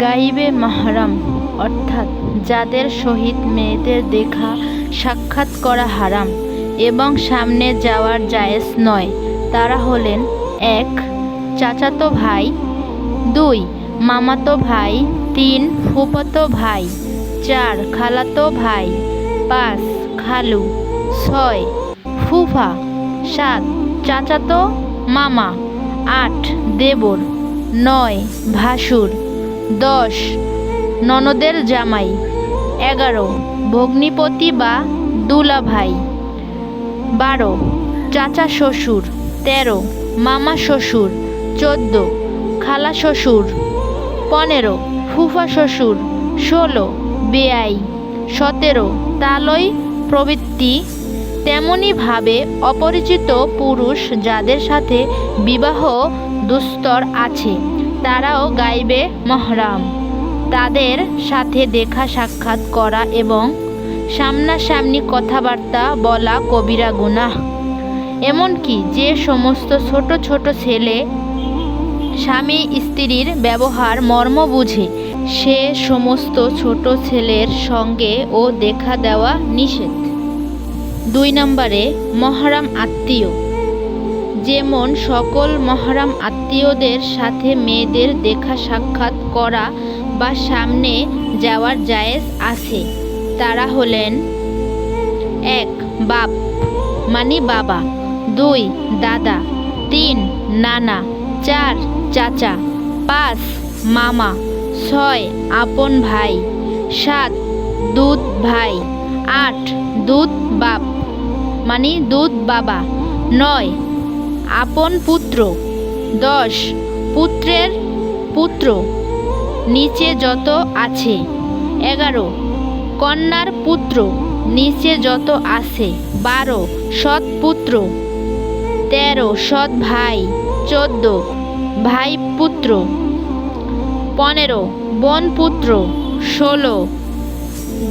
গাইবে মাহরাম অর্থাৎ যাদের সহিত মেয়েদের দেখা সাক্ষাৎ করা হারাম এবং সামনে যাওয়ার জায়েজ নয় তারা হলেন ১. চাচাতো ভাই, ২. মামাতো ভাই, ৩. ফুফাতো ভাই, ৪. খালাতো ভাই, ৫. খালু, ৬. ফুফা, ৭. চাচাতো মামা, ৮. দেবর, ৯. ভাসুর, ১০. ননদের জামাই, ১১. ভগ্নিপতি বা দুলাভাই, ১২. চাচা শ্বশুর, ১৩. মামা শ্বশুর, ১৪. খালা শ্বশুর, ১৫. ফুফা শ্বশুর, ১৬. বেয়াই, ১৭. তালই প্রভৃতি। তেমনিভাবে অপরিচিত পুরুষ যাদের সাথে বিবাহ দুস্তর আছে তারাও গাইবে মহরাম। তাদের সাথে দেখা সাক্ষাৎ করা এবং সামনাসামনি কথাবার্তা বলা কবিরা গুনাহ। এমনকি যে সমস্ত ছোট ছোট ছেলে স্বামী স্ত্রীর ব্যবহার মর্ম বুঝে সে সমস্ত ছোট ছেলের সঙ্গে ও দেখা দেওয়া নিষেধ। ২ নম্বরে মহরম আত্মীয়, যেমন সকল মহরম আত্মীয়দের সাথে মেয়েদের দেখা সাক্ষাৎ করা বা সামনে যাওয়ার জায়েজ আছে। তারা হলেন ১. বাপ মানে বাবা, ২. দাদা, ৩. নানা, ৪. চাচা, ৫. মামা, ৬. আপন ভাই, ৭. দুধ ভাই, ৮. দুধ বাপ মানে দুধ বাবা, ৯. আপন পুত্র, ১০. পুত্রের পুত্র নিচে যত আছে, ১১. কন্যার পুত্র নিচে যত আছে, ১২. সৎ পুত্র, ১৩. সৎ ভাই, ১৪. ভাই পুত্র, ১৫. বোন পুত্র, ১৬.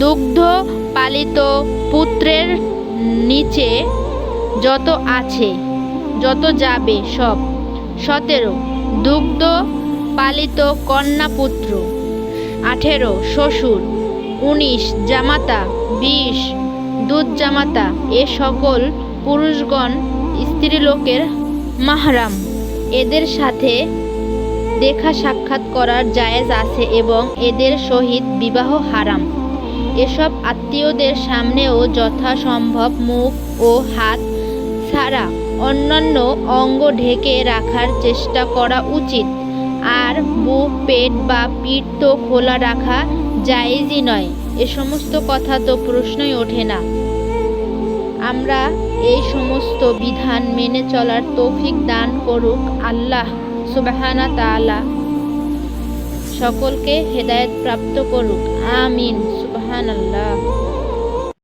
দুগ্ধ পালিত পুত্রের নিচে যত আছে যত যাবে সব, ১৭. দুগ্ধ পালিত কন্যা পুত্র, ১৮. শ্বশুর, ১৯. জামাতা, ২০. দুধ জামাতা। এ সকল পুরুষগণ স্ত্রীলোকের মাহরাম। এদের সাথে দেখা সাক্ষাৎ করার জায়েজ আছে এবং এদের সহিত বিবাহ হারাম। এসব আত্মীয়দের সামনেও যথাসম্ভব মুখ ও হাত ছাড়া অন্যান্য অঙ্গ ঢেকে রাখার চেষ্টা করা উচিত। আর বুক, পেট বা পিঠ তো খোলা রাখা জায়েজই নয়। এ সমস্ত কথা তো প্রশ্নই ওঠে না। আমরা এই সমস্ত বিধান মেনে চলার তৌফিক দান করুক আল্লাহ সুবহানা তাআলা। সকলকে হেদায়েত প্রাপ্ত করুক, আমিন। সুবহানাল্লাহ।